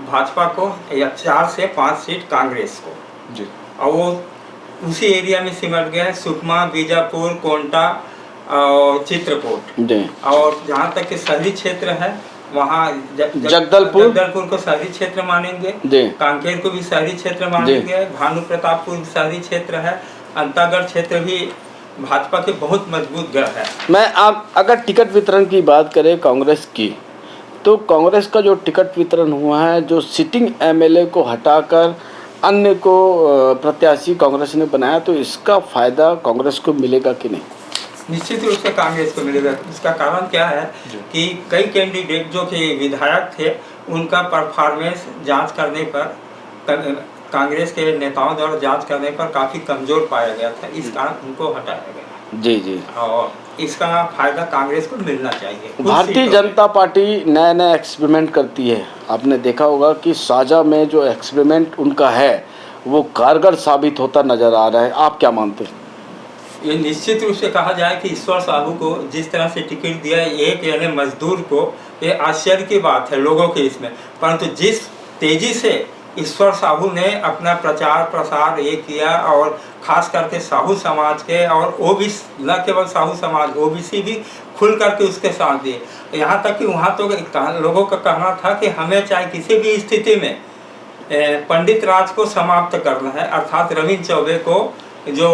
B: भाजपा को या 4 से 5 सीट कांग्रेस को जी। और वो उसी एरिया में सिमट गया है, सुकमा, बीजापुर, कोंटा और चित्रकूट। और जहाँ तक कि शहरी क्षेत्र है वहाँ जगदलपुर को शहरी क्षेत्र मानेंगे, कांकेर को भी शहरी क्षेत्र मानेंगे, भानु प्रतापपुर शहरी क्षेत्र है, अंतागढ़ क्षेत्र भी भाजपा के बहुत मजबूत गढ़ है।
C: अगर टिकट वितरण की बात करें कांग्रेस की, तो कांग्रेस का जो टिकट वितरण हुआ है, जो सिटिंग एमएलए को हटाकर अन्य को प्रत्याशी कांग्रेस ने बनाया, तो इसका फायदा कांग्रेस को मिलेगा कि नहीं?
B: निश्चित रूप से कांग्रेस को मिलेगा। इसका कारण क्या है कि कई कैंडिडेट जो कि विधायक थे उनका परफॉर्मेंस जांच करने पर कांग्रेस के नेताओं द्वारा जांच करने पर काफी कमजोर पाया गया था, इस कारण उनको हटाया गया।
C: जी।
B: और इसका फायदा कांग्रेस को मिलना चाहिए।
C: भारतीय जनता पार्टी नए एक्सपेरिमेंट करती है। आपने देखा होगा कि साझा में जो एक्सपेरिमेंट उनका है वो कारगर साबित होता नजर आ रहा है। आप क्या मानते हैं?
B: ये निश्चित रूप से कहा जाए कि ईश्वर साहू को जिस तरह से टिकट दिया एक यानी मजदूर को, ये आश्चर्य की बात है लोगों के इसमें, परंतु जिस तेजी से ईश्वर साहू ने अपना प्रचार प्रसार ये किया और खास करके साहू समाज के और ओबीसी, न केवल साहू समाज, ओबीसी भी खुल करके उसके साथ दिए। यहाँ तक कि वहाँ तो लोगों का कहना था कि हमें चाहे किसी भी स्थिति में पंडित राज को समाप्त करना है, अर्थात रविंद्र चौबे को जो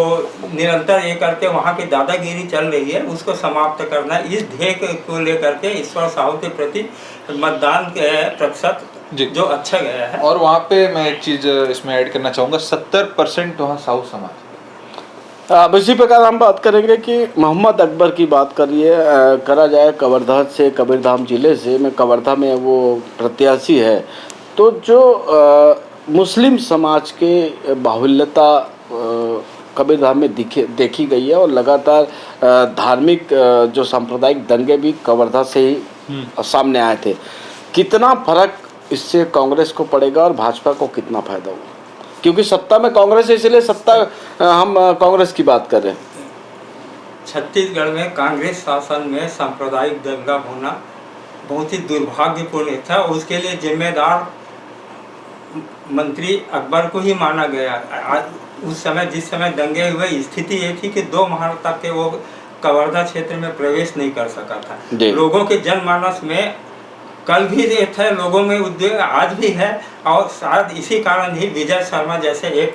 B: निरंतर ये करके वहाँ की दादागिरी चल रही है उसको समाप्त करना है। इस ध्येय को लेकर के ईश्वर साहू के प्रति मतदान के प्रतिशत जो अच्छा गया है।
A: और वहाँ पे मैं एक चीज़ इसमें ऐड करना चाहूँगा, 70% वहाँ साहू समाज।
C: अब इसी प्रकार हम बात करेंगे कि मोहम्मद अकबर की बात करा जाए कवर्धा से, कबीरधाम जिले से। मैं कवर्धा में वो प्रत्याशी है, तो जो मुस्लिम समाज के बाहुल्यता कबीरधाम में देखी गई है और लगातार धार्मिक जो सांप्रदायिक दंगे भी कवर्धा से ही सामने आए थे। कितना फर्क इससे कांग्रेस को पड़ेगा और भाजपा को कितना फायदा होगा? क्योंकि सत्ता में कांग्रेस है, इसलिए हम कांग्रेस की बात कर रहे हैं।
B: छत्तीसगढ़ में कांग्रेस शासन में सांप्रदायिक दंगा होना बहुत ही दुर्भाग्यपूर्ण था। उसके लिए जिम्मेदार मंत्री अकबर को ही माना गया। उस समय जिस समय दंगे हुए, स्थिति ये थी कि 2 माह तक के वो कवर्धा क्षेत्र में प्रवेश नहीं कर सका था। लोगों के जनमानस में कल भी ये थे, लोगों में उद्वेग आज भी है, और शायद इसी कारण ही विजय शर्मा जैसे एक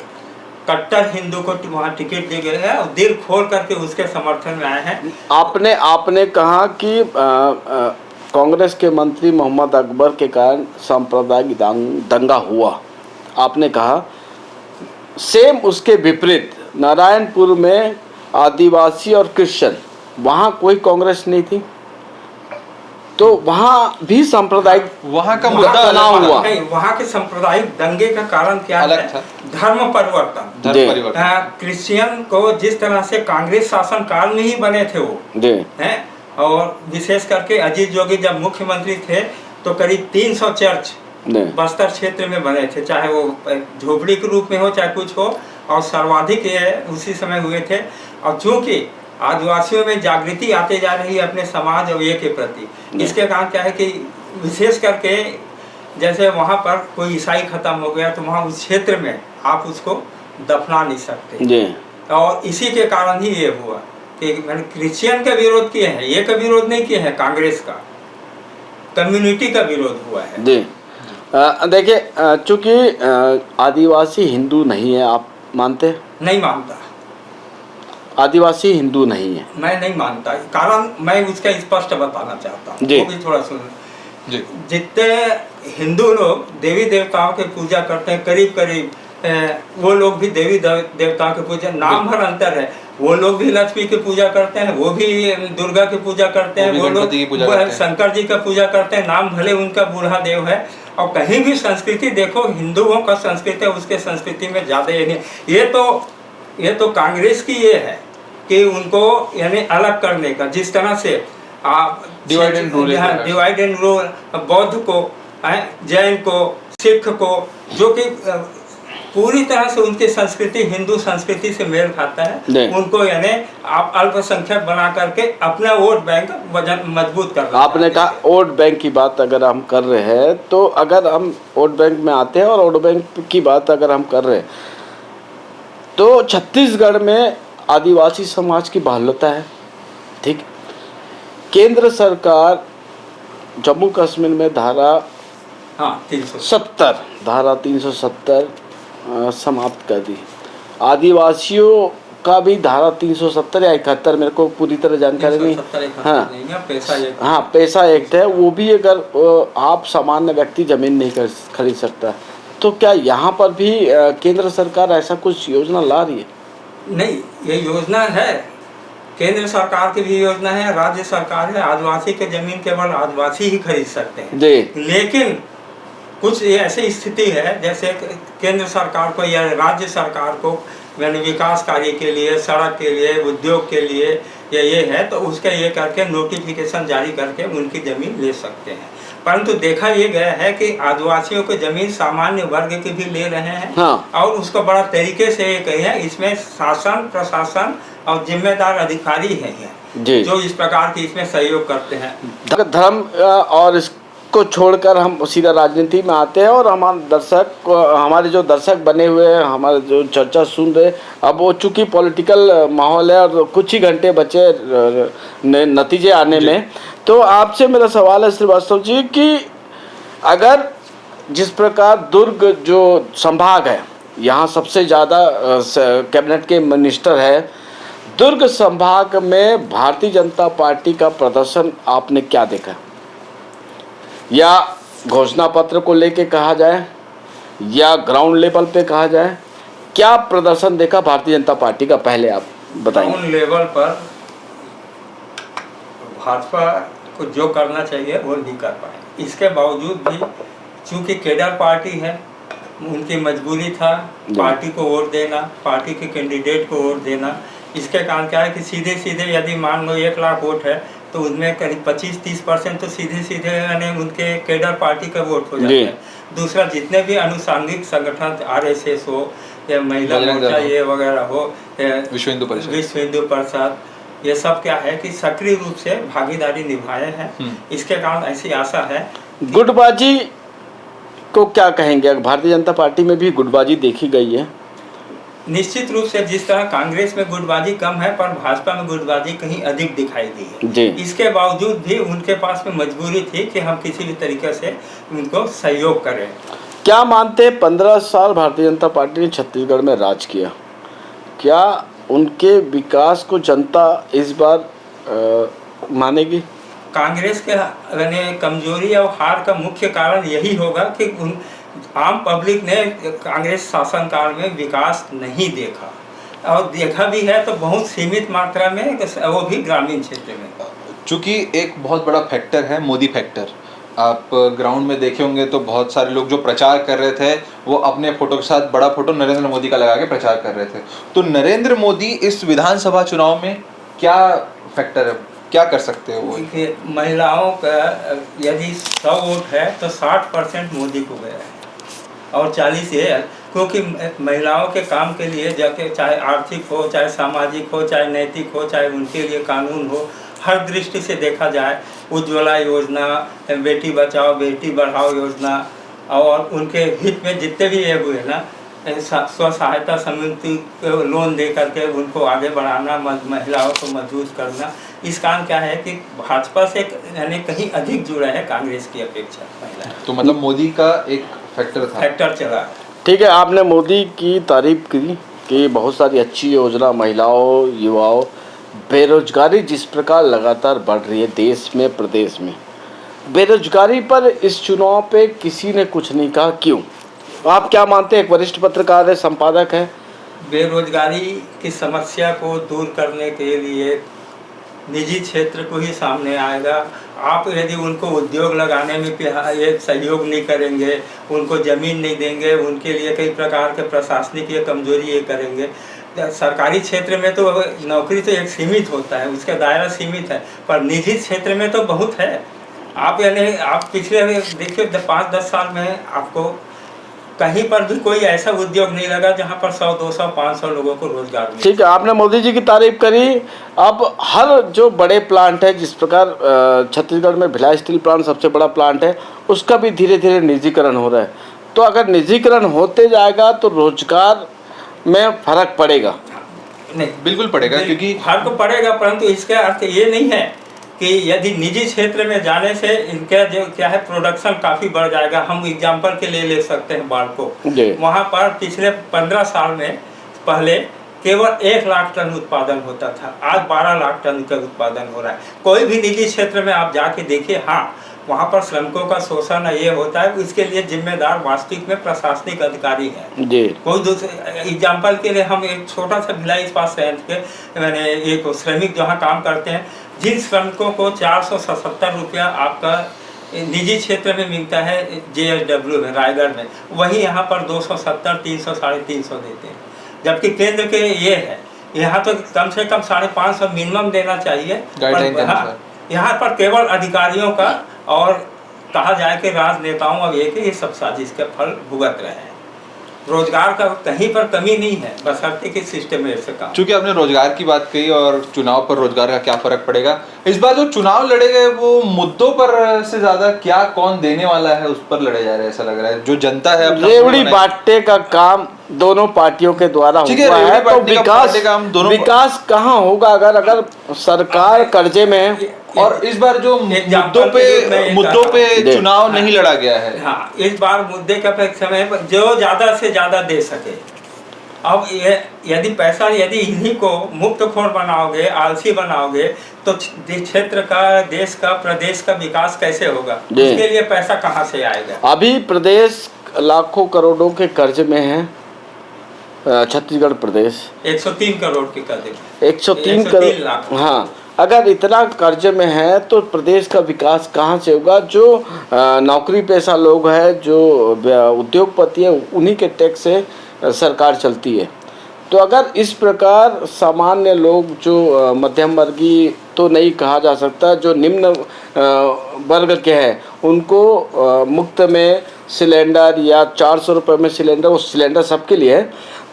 B: कट्टर हिंदू को वहाँ टिकट दी गई है और दिल खोल करके उसके समर्थन में आए हैं।
C: आपने कहा कि कांग्रेस के मंत्री मोहम्मद अकबर के कारण सांप्रदायिक दंगा हुआ। आपने कहा सेम उसके विपरीत नारायणपुर में आदिवासी और क्रिश्चियन, वहाँ कोई कांग्रेस नहीं थी। तो वहाँ भी सांप्रदायिक
A: वहाँ का मुद्दा
C: तनाव
A: अलग
C: हुआ।
B: नहीं, वहाँ के सांप्रदायिक दंगे का कारण क्या
A: अलग
B: है?
A: था।
B: धर्म परिवर्तन।
C: जी।
A: धर्म परिवर्तन।
B: क्रिश्चियन को जिस तरह से कांग्रेस शासन काल में ही बने थे वो
C: जी
B: हैं, और विशेष करके अजीत जोगी जब मुख्यमंत्री थे तो करीब 300 चर्च
C: जी
B: बस्तर क्षेत्र में बने थे, चाहे वो झोपड़ी के रूप में हो चाहे कुछ हो, और सर्वाधिक ये उसी समय हुए थे। और चूंकि आदिवासियों में जागृति आते जा रही है अपने समाज और ये के प्रति, इसके कारण क्या है कि विशेष करके जैसे वहाँ पर कोई ईसाई खत्म हो गया तो वहाँ उस क्षेत्र में आप उसको दफना नहीं सकते।
C: जी
B: और इसी के कारण ही ये हुआ कि मैंने क्रिश्चियन का विरोध किए हैं, ये का विरोध नहीं किए हैं, कांग्रेस का कम्युनिटी का विरोध हुआ है।
C: जी देखिए चूंकि आदिवासी हिंदू नहीं है, आप मानते हैं?
B: नहीं मानता,
C: आदिवासी हिंदू नहीं है।
B: मैं नहीं मानता, कारण मैं उसका स्पष्ट बताना चाहता हूँ,
C: जी।
B: वो भी थोड़ा सुन।
A: जी।
B: जितने हिंदू लोग देवी देवताओं की पूजा करते हैं, करीब करीब वो लोग भी देवी देवताओं की पूजा, नाम भर अंतर है। वो लोग भी लक्ष्मी की पूजा करते हैं, वो भी दुर्गा की पूजा करते हैं, वो लोग शंकर जी का पूजा करते हैं, नाम भले उनका बूढ़ा देव है। और कहीं भी संस्कृति देखो, हिंदुओं का संस्कृति है, उसके संस्कृति में ज़्यादा ये नहीं। ये तो कांग्रेस की ये है कि उनको यानी अलग करने का, जिस तरह से आप
A: डिवाइड एंड रूल,
B: बौद्ध को, जैन को, सिख को, जो कि पूरी तरह से उनकी संस्कृति हिंदू संस्कृति से मेल खाता है, उनको यानी आप अल्पसंख्यक बना करके अपना वोट बैंक मजबूत कर।
C: आपने कहा वोट बैंक की बात अगर हम कर रहे हैं, तो अगर हम वोट बैंक में आते हैं और वोट बैंक की बात अगर हम कर रहे हैं, तो छत्तीसगढ़ में आदिवासी समाज की बहुलता है, ठीक। केंद्र सरकार जम्मू कश्मीर में धारा 370 समाप्त कर दी। आदिवासियों का भी धारा 370 या 71, मेरे को पूरी तरह जानकारी नहीं। हाँ, पैसा एक्ट है, वो भी अगर आप सामान्य व्यक्ति जमीन नहीं खरीद सकता, तो क्या यहाँ पर भी केंद्र सरकार ऐसा कुछ योजना ला रही है?
B: नहीं, ये योजना है, केंद्र सरकार की भी योजना है, राज्य सरकार है। आदिवासी की जमीन केवल आदिवासी ही खरीद सकते हैं जी। लेकिन कुछ ऐसी स्थिति है जैसे केंद्र सरकार को या राज्य सरकार को यानी विकास कार्य के लिए, सड़क के लिए, उद्योग के लिए या ये है, तो उसका ये करके नोटिफिकेशन जारी करके उनकी ज़मीन ले सकते हैं। परंतु देखा ये गया है कि आदिवासियों को ज़मीन सामान्य वर्ग की भी ले रहे हैं। हाँ। और उसको बड़ा तरीके से ये कही है, इसमें शासन प्रशासन और जिम्मेदार अधिकारी हैं जो इस प्रकार की इसमें सहयोग करते हैं।
C: धर्म और इसको छोड़कर हम सीधा राजनीति में आते हैं, और हमारे जो दर्शक बने हुए हैं, हमारे जो चर्चा सुन रहे, अब वो चूँकि पॉलिटिकल माहौल है और कुछ ही घंटे बचे नतीजे आने में, तो आपसे मेरा सवाल है श्रीवास्तव जी कि अगर जिस प्रकार दुर्ग जो संभाग है, यहाँ सबसे ज़्यादा कैबिनेट के मिनिस्टर है, दुर्ग संभाग में भारतीय जनता पार्टी का प्रदर्शन आपने क्या देखा? या घोषणा पत्र को लेके कहा जाए या ग्राउंड लेवल पे कहा जाए, क्या प्रदर्शन देखा भारतीय जनता पार्टी का, पहले आप बताइए।
B: ग्राउंड लेवल पर भाजपा को जो करना चाहिए वो नहीं कर पाए। इसके बावजूद भी चूंकि केडर पार्टी है, उनकी मजबूरी था पार्टी को वोट देना, पार्टी के कैंडिडेट को वोट देना। इसके कारण क्या है कि सीधे सीधे यदि मान लो 1 लाख वोट है तो उनमें करीब 25-30% तो सीधे सीधे यानी उनके केडर पार्टी का वोट हो जाता है। दूसरा, जितने भी अनुसांगिक संगठन RSS हो या महिला मोर्चा ये वगैरह हो, विश्व हिंदू परिषद, ये सब क्या है कि सक्रिय रूप से भागीदारी निभाए हैं। इसके कारण ऐसी आशा है।
C: गुटबाजी को क्या कहेंगे? भारतीय जनता पार्टी में भी गुटबाजी देखी गई है।
B: निश्चित रूप से जिस तरह कांग्रेस में गुटबाजी कम है, पर भाजपा में गुटबाजी कहीं अधिक दिखाई दी है जी। इसके बावजूद भी उनके पास में मजबूरी थी कि हम किसी भी तरीके से उनको सहयोग करें।
C: क्या मानते हैं 15 साल भारतीय जनता पार्टी ने छत्तीसगढ़ में राज किया, क्या उनके विकास को जनता इस बार मानेगी?
B: कांग्रेस के कमजोरी और हार का मुख्य कारण यही होगा कि आम पब्लिक ने कांग्रेस शासनकाल में विकास नहीं देखा, और देखा भी है तो बहुत सीमित मात्रा में, वो भी ग्रामीण क्षेत्र में।
A: चूँकि एक बहुत बड़ा फैक्टर है मोदी फैक्टर। आप ग्राउंड में देखे होंगे तो बहुत सारे लोग जो प्रचार कर रहे थे वो अपने फोटो के साथ बड़ा फोटो नरेंद्र मोदी का लगा के प्रचार कर रहे थे। तो नरेंद्र मोदी इस विधानसभा चुनाव में क्या फैक्टर है, क्या कर सकते हैं वो?
B: देखिए, महिलाओं का यदि 100 वोट है तो 60% मोदी को गया है और 40 ये है, क्योंकि महिलाओं के काम के लिए जाके, चाहे आर्थिक हो, चाहे सामाजिक हो, चाहे नैतिक हो, चाहे उनके लिए कानून हो, हर दृष्टि से देखा जाए, उज्ज्वला योजना, बेटी बचाओ बेटी बढ़ाओ योजना, और उनके हित में जितने भी ये हुए ना, स्व सहायता समिति को लोन दे करके उनको आगे बढ़ाना, महिलाओं को मजबूत करना, इस काम क्या है कि भाजपा से यानी कहीं अधिक जुड़ा है कांग्रेस की अपेक्षा महिला।
A: तो मतलब मोदी का एक फैक्टर
B: चला।
C: ठीक है, आपने मोदी की तारीफ की कि बहुत सारी अच्छी योजना महिलाओं, युवाओं, बेरोजगारी जिस प्रकार लगातार बढ़ रही है देश में, प्रदेश में, बेरोजगारी पर इस चुनाव पे किसी ने कुछ नहीं कहा, क्यों? आप क्या मानते हैं? एक वरिष्ठ पत्रकार है, संपादक है।
B: बेरोजगारी की समस्या को दूर करने के लिए निजी क्षेत्र को ही सामने आएगा। आप यदि उनको उद्योग लगाने में ये सहयोग नहीं करेंगे, उनको ज़मीन नहीं देंगे, उनके लिए कई प्रकार के प्रशासनिक ये कमजोरी ये करेंगे। सरकारी क्षेत्र में तो नौकरी तो एक सीमित होता है, उसका दायरा सीमित है, पर निजी क्षेत्र में तो बहुत है। आप यानी आप पिछले देखिए 5-10 साल में आपको कहीं पर भी कोई ऐसा उद्योग नहीं लगा जहां पर 100, 200, 500 लोगों को रोजगार मिले।
C: ठीक है, आपने मोदी जी की तारीफ करी। अब हर जो बड़े प्लांट है, जिस प्रकार छत्तीसगढ़ में भिलाई स्टील प्लांट सबसे बड़ा प्लांट है, उसका भी धीरे धीरे निजीकरण हो रहा है। तो अगर निजीकरण होते जाएगा तो रोजगार में फर्क पड़ेगा?
A: नहीं, बिल्कुल पड़ेगा, क्योंकि
B: फर्क तो पड़ेगा, परंतु इसका अर्थ ये नहीं है कि यदि निजी क्षेत्र में जाने से इनका जो क्या है प्रोडक्शन काफ़ी बढ़ जाएगा। हम एग्जाम्पल के लिए ले सकते हैं बाढ़ को। वहाँ पर पिछले 15 साल में पहले केवल 1 लाख टन उत्पादन होता था, आज 12 लाख टन का उत्पादन हो रहा है। कोई भी निजी क्षेत्र में आप जाके देखिए, हाँ वहाँ पर श्रमिकों का शोषण ये होता है, इसके लिए जिम्मेदार वास्तविक में प्रशासनिक अधिकारी हैं। कोई दूसरे एग्जाम्पल के लिए हम एक छोटा सा भिलाई इस्पात संयंत्र के मैंने एक श्रमिक जहाँ काम करते हैं, जिन श्रमिकों को 477 रुपया आपका निजी क्षेत्र में मिलता है JSW में, रायगढ़ में, वहीं यहाँ पर 270, 300, 350 देते हैं। जबकि केंद्र के ये है, यहाँ तो कम से कम 550 मिनिमम देना चाहिए। यहाँ पर केवल अधिकारियों का और कहा जाए कि राजनेताओं अब ये कि ये सब साजिश के फल भुगत रहे हैं। रोजगार का कहीं पर कमी नहीं है, बशर्ते कि सिस्टम में ऐसे काम।
A: चूंकि आपने रोजगार की बात कही और चुनाव पर रोजगार का क्या फर्क पड़ेगा, इस बार जो चुनाव लड़े गए वो मुद्दों पर से ज्यादा क्या कौन देने वाला है उस पर लड़े जा रहे हैं, ऐसा लग रहा है। जो जनता है
C: रेवड़ी बांटने का काम दोनों पार्टियों के द्वारा हुआ है, तो विकास कहाँ होगा अगर सरकार कर्जे में है?
A: और इस बार जो मुद्दों पे चुनाव नहीं लड़ा गया है।
B: हाँ, इस बार मुद्दे का समय जो ज्यादा से ज्यादा दे सके। अब ये यदि इन्हीं को मुफ्तखोर बनाओगे, आलसी बनाओगे, तो क्षेत्र का, देश का, प्रदेश का विकास कैसे होगा? उसके लिए पैसा कहाँ से आएगा?
C: अभी प्रदेश लाखों करोड़ों के कर्ज में है। छत्तीसगढ़ प्रदेश
B: 103 करोड़ के कर्ज,
C: 103 करोड़। हाँ, अगर इतना कर्ज में है तो प्रदेश का विकास कहाँ से होगा? जो नौकरी पेशा लोग हैं, जो उद्योगपति है, उन्हीं के टैक्स से सरकार चलती है। तो अगर इस प्रकार सामान्य लोग, जो मध्यम वर्गीय तो नहीं कहा जा सकता, जो निम्न वर्ग के हैं, उनको मुफ्त में सिलेंडर या 400 रुपये में सिलेंडर, वो सिलेंडर सबके लिए है,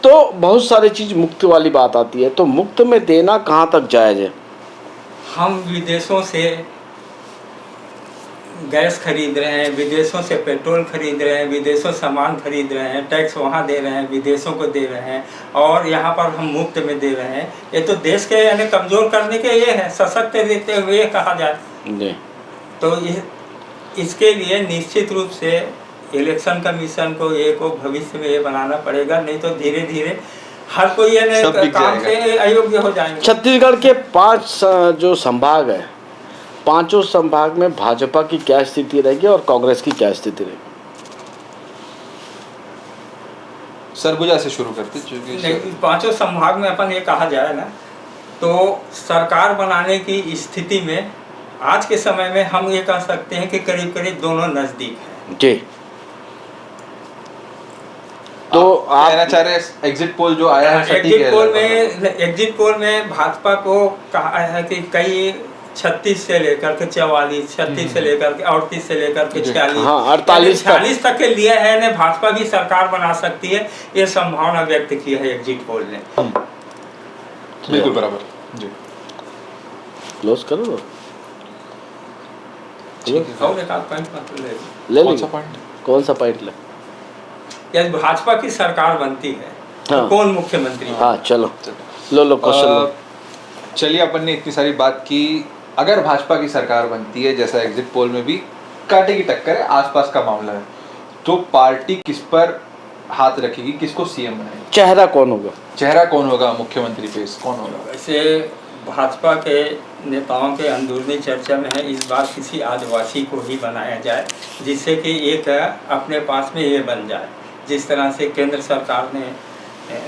C: तो बहुत सारी चीज़ मुफ्त वाली बात आती है। तो मुफ्त में देना कहाँ तक जायज़ है?
B: हम विदेशों से गैस खरीद रहे हैं, विदेशों से पेट्रोल खरीद रहे हैं, विदेशों से सामान खरीद रहे हैं, टैक्स वहाँ दे रहे हैं, विदेशों को दे रहे हैं, और यहाँ पर हम मुफ्त में दे रहे हैं। ये तो देश के यानी कमज़ोर करने के ये है, सशक्त देते हुए कहा जाए जी। तो इसके लिए निश्चित रूप से इलेक्शन कमीशन को भविष्य में ये बनाना पड़ेगा, नहीं तो धीरे धीरे हर कोई काम से अयोग्य हो जाएंगे।
C: छत्तीसगढ़ के 5 जो संभाग है, 5 संभाग में भाजपा की क्या स्थिति रहेगी और कांग्रेस की क्या स्थिति रहेगी?
A: सरगुजा से शुरू करते हैं।
B: 5 संभाग में अपन ये कहा जाए ना, तो सरकार बनाने की स्थिति में आज के समय में हम ये कह सकते हैं कि करीब करीब दोनों नजदीक हैं।
C: जी, तो
A: आप कहना
C: आप
A: चाह रहे हैं एग्जिट पोल जो आया है सटीक है?
B: एग्जिट पोल में भाजपा को कहा है कि कई 36 से लेकर के 44, 36 से लेकर के 38 से लेकर के 46,
C: हाँ,
B: 48 तक के लिए है ने भाजपा भी सरकार बना सकती है, ये संभावना व्यक्त की है एग्जिट पोल ने।
A: बिल्कुल बराबर जी।
C: क्लोज करो दो।
B: और एक आध पॉइंट मतलब
C: ले
A: कौन
C: लीजिए।
A: सा पॉइंट?
C: कौन सा पॉइंट ले?
B: यदि भाजपा की सरकार बनती है तो
C: हाँ।
B: कौन मुख्यमंत्री है?
C: हाँ चलो लो क्वेश्चन लो।
A: चलिए, अपन ने इतनी सारी बात की। अगर भाजपा की सरकार बनती है, जैसा एग्जिट पोल में भी कांटे की टक्कर है, आसपास का मामला है, तो पार्टी किस पर हाथ रखेगी, किसको सीएम बनाएगी?
C: चेहरा कौन होगा?
A: चेहरा कौन होगा? मुख्यमंत्री पेश कौन होगा?
B: वैसे भाजपा के नेताओं के अंदरूनी चर्चा में है इस बार किसी आदिवासी को ही बनाया जाए, जिससे कि एक अपने पास में ये बन जाए। जिस तरह से केंद्र सरकार ने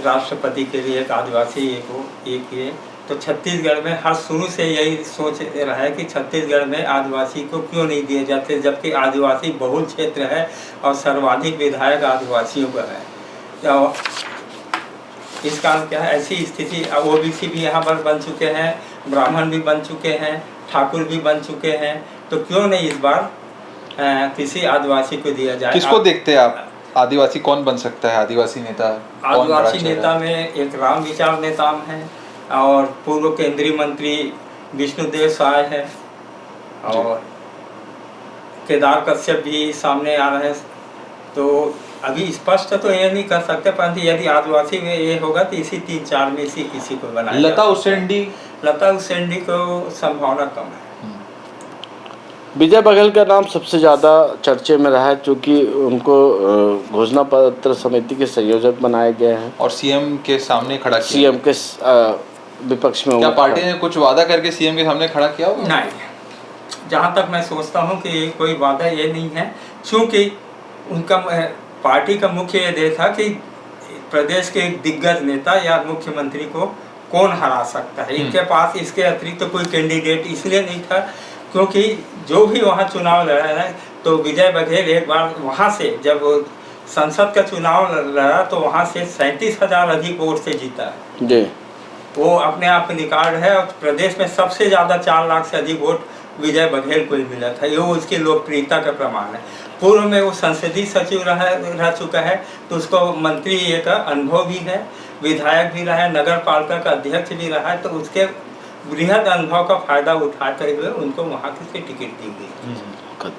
B: राष्ट्रपति के लिए एक आदिवासी को ये किए, तो छत्तीसगढ़ में हर शुरू से यही सोच रहा है कि छत्तीसगढ़ में आदिवासी को क्यों नहीं दिए जाते, जबकि आदिवासी बहुल क्षेत्र है और सर्वाधिक विधायक आदिवासियों का है। तो इस कारण क्या है, ऐसी स्थिति ओबीसी भी यहाँ पर बन चुके हैं, ब्राह्मण भी बन चुके हैं, ठाकुर भी बन चुके हैं, तो क्यों नहीं इस बार किसी आदिवासी को दिया जाए।
A: किसको देखते हैं आप? आदिवासी कौन बन सकता है? आदिवासी नेता
B: आदिवासी नेता में एक राम विचार नेताम है और पूर्व केंद्रीय मंत्री विष्णुदेव साय है और केदार कश्यप भी सामने आ रहे हैं। तो अभी स्पष्ट तो ये नहीं कर सकते, परंतु यदि आदिवासी में ये होगा तो इसी 3-4 में से किसी को बनाया।
A: लता उसेंडी
B: को संभावना कम है।
C: विजय बघेल का नाम सबसे ज़्यादा चर्चे में रहा है, क्योंकि उनको घोषणा पत्र समिति के संयोजक बनाए गए हैं
A: और सीएम के सामने खड़ा किया।
C: सीएम के विपक्ष में।
A: क्या पार्टी ने कुछ वादा करके सीएम के सामने खड़ा किया होगा?
B: नहीं, जहाँ तक मैं सोचता हूँ कि कोई वादा ये नहीं है, क्योंकि उनका पार्टी का मुख्य ये था कि प्रदेश के एक दिग्गज नेता या मुख्यमंत्री को कौन हरा सकता है। इनके पास इसके अतिरिक्त तो कोई कैंडिडेट इसलिए नहीं था क्योंकि जो भी वहाँ चुनाव लड़ा है, तो विजय बघेल एक बार वहाँ से जब संसद का चुनाव लड़ा तो वहाँ से 37,000 अधिक वोट से जीता है। वो अपने आप में रिकॉर्ड है और प्रदेश में सबसे ज़्यादा 4 लाख से अधिक वोट विजय बघेल को ही मिला था। ये उसकी लोकप्रियता का प्रमाण है। पूर्व में वो संसदीय सचिव रह चुका है, तो उसको मंत्री एक अनुभव भी है, विधायक भी रहा है, नगर पालिका का अध्यक्ष भी रहा है, तो उसके बृहद अनुभव का फायदा उठाते हुए उनको वहाँ की टिकट दी गई।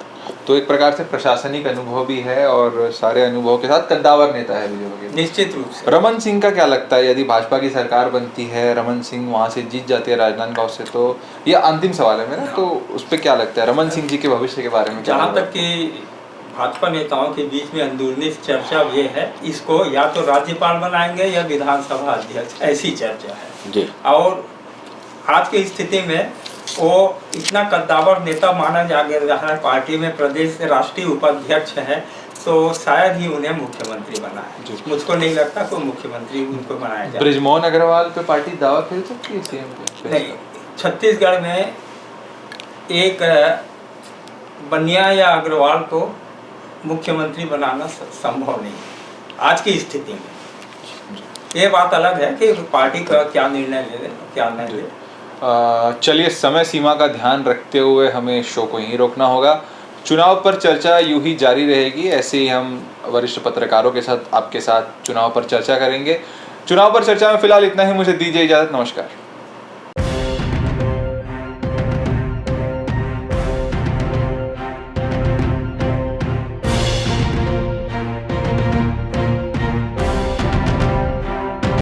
A: तो एक प्रकार से प्रशासनिक अनुभव भी है और सारे अनुभव के साथ कद्दावर नेता है विजय बघेल,
B: निश्चित रूप से।
A: रमन सिंह का क्या लगता है, यदि भाजपा की सरकार बनती है, रमन सिंह वहाँ से जीत जाती है राजनांदगांव से, तो ये अंतिम सवाल है मेरा, तो उस पर क्या लगता है रमन सिंह जी के भविष्य के बारे में?
B: जहाँ तक कि भाजपा नेताओं के बीच में अंदरूनी चर्चा ये है, इसको या तो राज्यपाल बनाएंगे या विधानसभा अध्यक्ष, ऐसी चर्चा है
C: जी।
B: और आज की स्थिति में वो इतना कद्दावर नेता माना जा रहा है, पार्टी में प्रदेश राष्ट्रीय उपाध्यक्ष है, तो शायद ही उन्हें मुख्यमंत्री बनाए। मुझको नहीं लगता कोई मुख्यमंत्री उनको बनाया जाए।
A: बृजमोहन अग्रवाल पे पार्टी दावा खेल सकती है सीएम पे?
B: नहीं, छत्तीसगढ़ में एक बनिया या अग्रवाल को मुख्यमंत्री बनाना संभव नहीं है आज की स्थिति में। ये बात अलग है कि पार्टी का क्या निर्णय ले क्या नहीं ले।
A: चलिए, समय सीमा का ध्यान रखते हुए हमें शो को यहीं रोकना होगा। चुनाव पर चर्चा यूं ही जारी रहेगी, ऐसे ही हम वरिष्ठ पत्रकारों के साथ आपके साथ चुनाव पर चर्चा करेंगे। चुनाव पर चर्चा में फिलहाल इतना ही, मुझे दीजिए इजाज़त, नमस्कार।